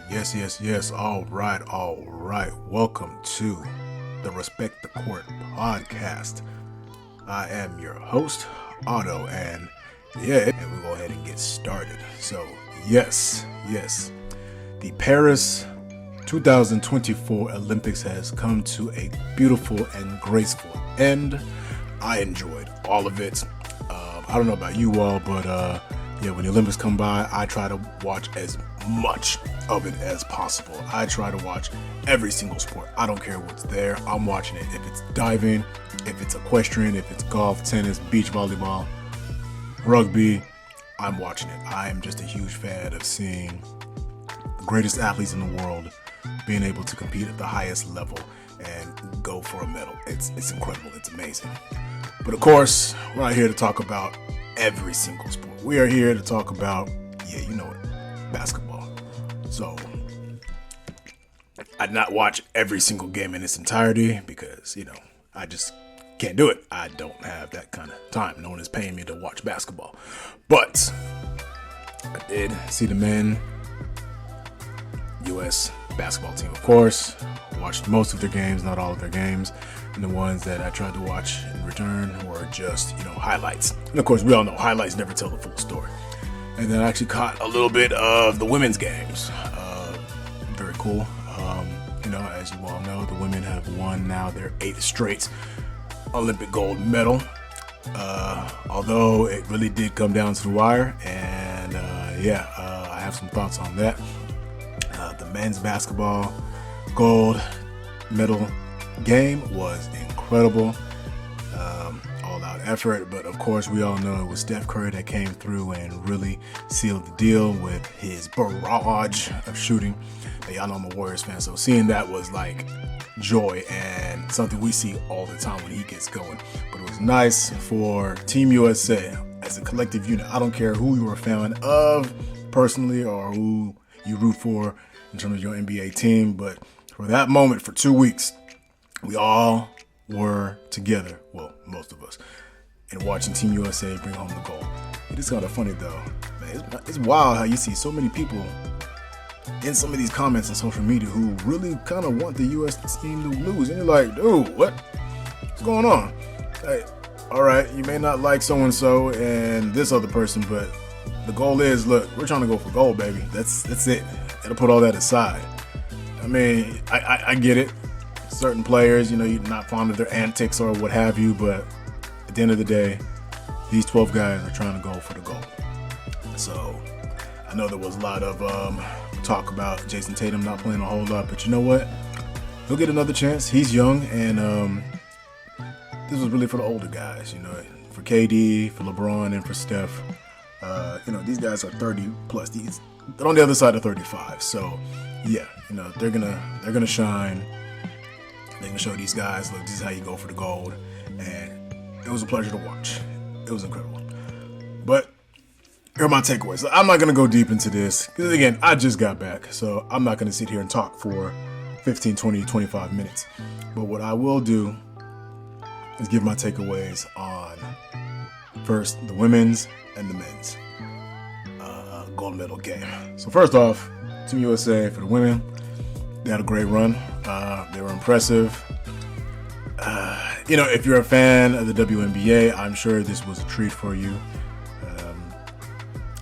Yes. All right. Welcome to the Respect the Court podcast. I am your host, Otto, and we'll go ahead and get started. So, yes, the Paris 2024 Olympics has come to a beautiful and graceful end. I enjoyed all of it. I don't know about you all, but when the Olympics come by, I try to watch as much of it as possible. I try to watch every single sport. I don't care what's there. I'm watching it. If it's diving, if it's equestrian, if it's golf, tennis, beach volleyball, rugby, I'm watching it. I am just a huge fan of seeing the greatest athletes in the world being able to compete at the highest level and go for a medal. It's incredible. It's amazing. But of course, we're not here to talk about every single sport. We are here to talk about, basketball. So, I'd not watch every single game in its entirety because, I just can't do it. I don't have that kind of time. No one is paying me to watch basketball. But I did see the men U.S. basketball team, of course. Watched most of their games, not all of their games. And the ones that I tried to watch in return were just, highlights. And of course, we all know highlights never tell the full story. And then I actually caught a little bit of the women's games. Very cool. As you all know, the women have won now their 8th straight Olympic gold medal. Although it really did come down to the wire. And I have some thoughts on that. The men's basketball gold medal game was incredible. All-out effort, but of course we all know it was Steph Curry that came through and really sealed the deal with his barrage of shooting. Y'all know I'm a Warriors fan, so seeing that was like joy and something we see all the time when he gets going. But it was nice for Team USA as a collective unit. I don't care who you are a fan of personally or who you root for in terms of your NBA team, but for that moment, for 2 weeks, we all were together, well, most of us, and watching Team USA bring home the gold. It is kind of funny though, man. It's wild how you see so many people in some of these comments on social media who really kind of want the U.S. team to lose, and you're like, dude, what's going on? Hey, all right, you may not like so-and-so and this other person, but the goal is, look, we're trying to go for gold, baby. That's it. Gotta put all that aside. I mean, I get it. Certain players, you're not fond of their antics or what have you, but at the end of the day, these 12 guys are trying to go for the gold. So, I know there was a lot of talk about Jason Tatum not playing a whole lot, but you know what? He'll get another chance. He's young, and this was really for the older guys, for KD, for LeBron, and for Steph. These guys are 30 plus. They're on the other side of 35, so they're gonna shine. They're gonna show these guys, look, this is how you go for the gold, and it was a pleasure to watch. It was incredible. But here are my takeaways. I'm not gonna go deep into this because again, I just got back, so I'm not gonna sit here and talk for 15, 20, 25 minutes. But what I will do is give my takeaways on first the women's and the men's gold medal game. So first off, Team USA for the women, they had a great run. They were impressive. If you're a fan of the WNBA, I'm sure this was a treat for you.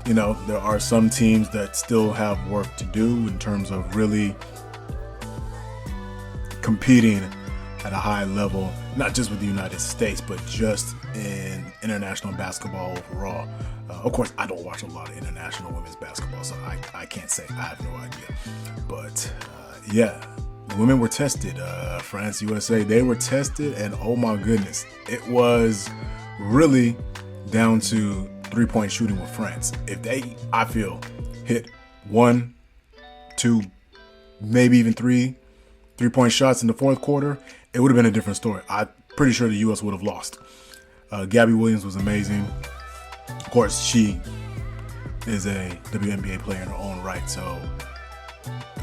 There are some teams that still have work to do in terms of really competing at a high level, not just with the United States, but just in international basketball overall. Of course, I don't watch a lot of international women's basketball, so I can't say. I have no idea. But, the women were tested. France, USA, they were tested, and oh my goodness, it was really down to 3-point shooting with France. If they, I feel, hit 1, 2, maybe even 3-point shots in the fourth quarter, it would have been a different story. I'm pretty sure the U.S. would have lost. Gabby Williams was amazing. Of course, she is a WNBA player in her own right, so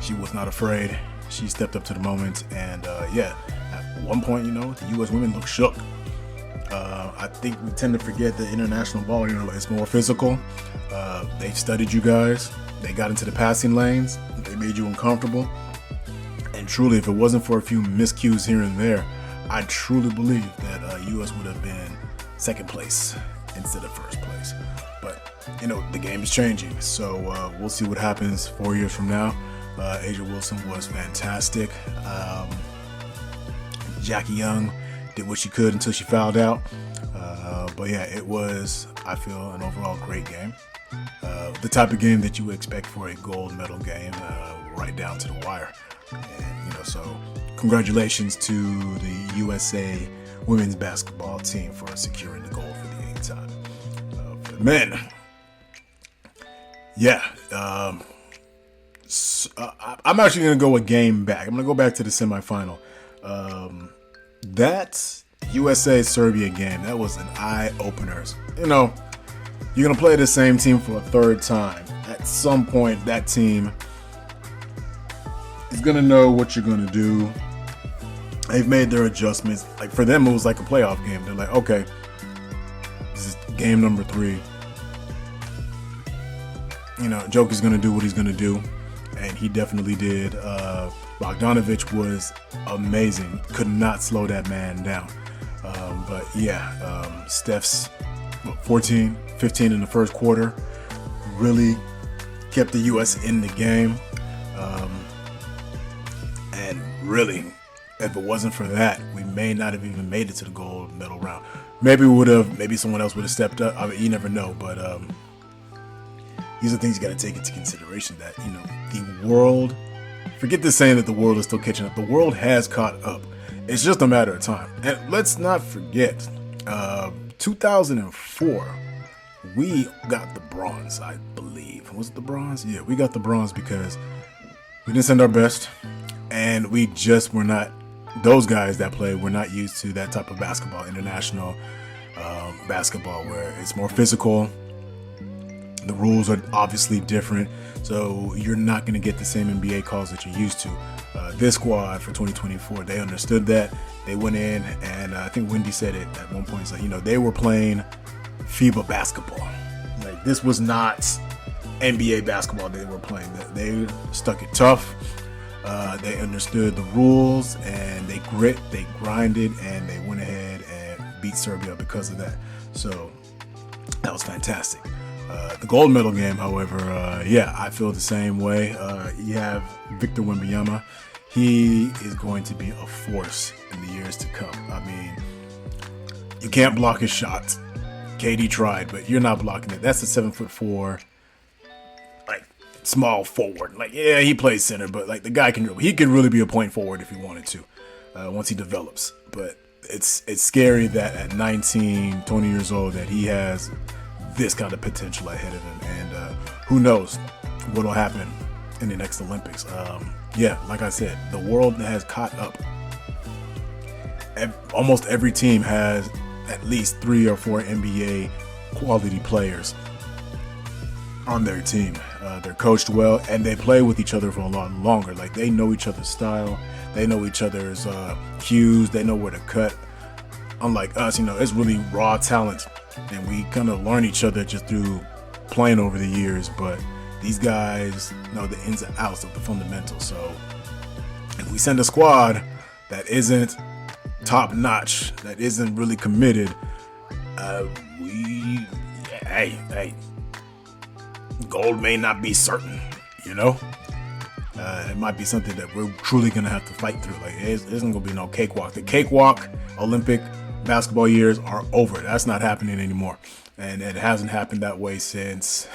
she was not afraid. She stepped up to the moment, and at one point, the U.S. women looked shook. I think we tend to forget that international ball, is more physical. They studied you guys. They got into the passing lanes. They made you uncomfortable. And truly, if it wasn't for a few miscues here and there, I truly believe that U.S. would have been second place instead of first place. But, the game is changing. So we'll see what happens 4 years from now. A'ja Wilson was fantastic. Jackie Young did what she could until she fouled out. But yeah, it was, I feel, an overall great game. The type of game that you would expect for a gold medal game, right down to the wire. And, so congratulations to the USA women's basketball team for securing the gold for the 8th time. For the men, yeah, I'm actually going to go a game back. I'm going to go back to the semifinal. That USA-Serbia game, that was an eye-opener. You're going to play the same team for a third time. At some point, that team is going to know what you're going to do. They've made their adjustments. Like, for them, it was like a playoff game. They're like, okay, this is game number 3. Joker's going to do what he's going to do. And he definitely did. Bogdanovic was amazing. Could not slow that man down. But yeah, Steph's 14, 15 in the first quarter really kept the U.S. in the game. And really, if it wasn't for that, we may not have even made it to the gold medal round. Maybe we would have. Maybe someone else would have stepped up. I mean, you never know. But these are things you got to take into consideration. That the world. Forget this saying that the world is still catching up. The world has caught up. It's just a matter of time. And let's not forget, 2004, we got the bronze, I believe. Was it the bronze? Yeah, we got the bronze because we didn't send our best. And we just were not, those guys that play were not used to that type of basketball, international basketball, where it's more physical. The rules are obviously different, so you're not going to get the same NBA calls that you're used to. This squad for 2024, they understood that. They went in, and I think Wendy said it at one point. It's like, they were playing FIBA basketball. Like, this was not NBA basketball they were playing. They stuck it tough. They understood the rules, and they grinded, and they went ahead and beat Serbia because of that. So that was fantastic. The gold medal game, however, I feel the same way. You have Victor Wembanyama. He is going to be a force in the years to come. I mean, you can't block his shots. KD tried, but you're not blocking it. That's a 7'4", like, small forward. Like, yeah, he plays center, but like the guy can dribble. He could really be a point forward if he wanted to, once he develops. But it's scary that at 19, 20 years old that he has this kind of potential ahead of him, and who knows what will happen in the next Olympics. Like I said, the world has caught up. Almost every team has at least 3 or 4 NBA quality players on their team. They're coached well, and they play with each other for a lot longer. Like, they know each other's style, they know each other's cues, they know where to cut. Unlike us, it's really raw talent, and we kind of learn each other just through playing over the years. But these guys know the ins and outs of the fundamentals. So if we send a squad that isn't top notch, that isn't really committed, gold may not be certain. It might be something that we're truly gonna have to fight through. Like, it isn't gonna be no cakewalk. The cakewalk Olympic basketball years are over. That's not happening anymore, and it hasn't happened that way since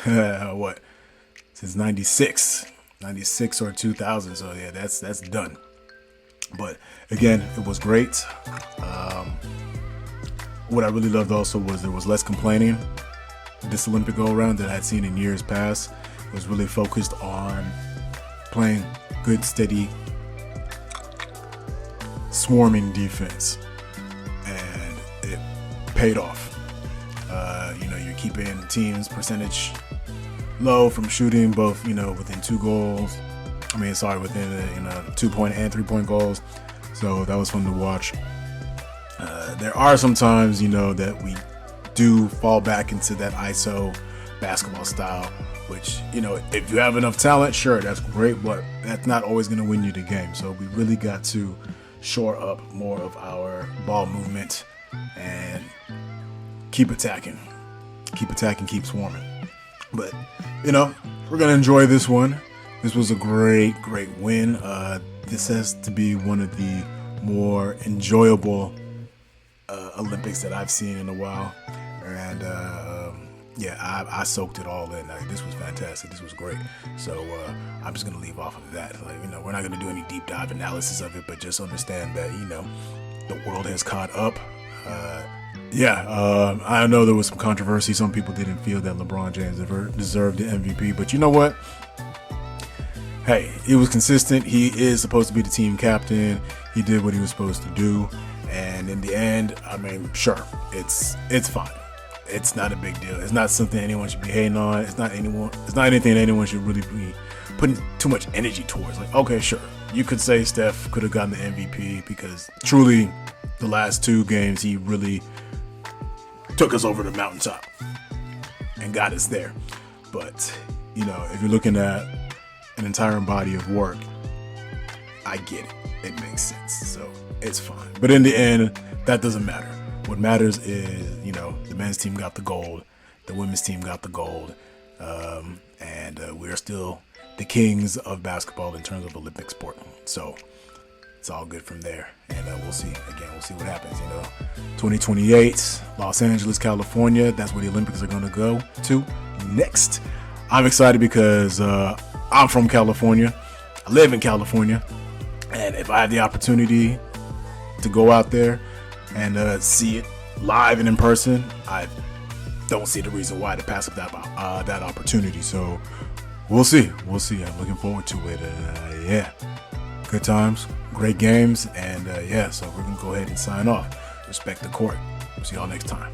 since 96 or 2000. So yeah, that's done. But again, it was great. What I really loved also was there was less complaining this Olympic go around that I had seen in years past. It was really focused on playing good, steady, swarming defense, and it paid off. You're keeping teams' percentage low from shooting, both within 2 goals. Within 2-point and 3-point goals. So that was fun to watch. There are some times that we do fall back into that ISO basketball style which, if you have enough talent, sure, that's great, but that's not always going to win you the game. So we really got to shore up more of our ball movement and keep attacking, keep swarming. But, we're going to enjoy this one. This was a great win. This has to be one of the more enjoyable Olympics that I've seen in a while. And, I soaked it all in. This was fantastic. This was great. So I'm just going to leave off of that. We're not going to do any deep dive analysis of it, but just understand that, the world has caught up. I know there was some controversy. Some people didn't feel that LeBron James ever deserved the MVP, but you know what? Hey, he was consistent. He is supposed to be the team captain. He did what he was supposed to do. And in the end, sure, it's fine. It's not a big deal. It's not something anyone should be hating on. It's not anything anyone should really be putting too much energy towards. Like, okay, sure, you could say Steph could have gotten the MVP because truly the last 2 games he really took us over the mountaintop and got us there. But, if you're looking at an entire body of work, I get it. It makes sense. So it's fine. But in the end, that doesn't matter. What matters is, the men's team got the gold, the women's team got the gold, and we're still the kings of basketball in terms of Olympic sport. So it's all good from there. And we'll see. Again, we'll see what happens. 2028, Los Angeles, California. That's where the Olympics are going to go to next. I'm excited because I'm from California. I live in California. And if I have the opportunity to go out there and see it live and in person, I don't see the reason why to pass up that opportunity. So we'll see. I'm looking forward to it. Good times, great games, and so we're gonna go ahead and sign off. Respect the court. We'll see y'all next time.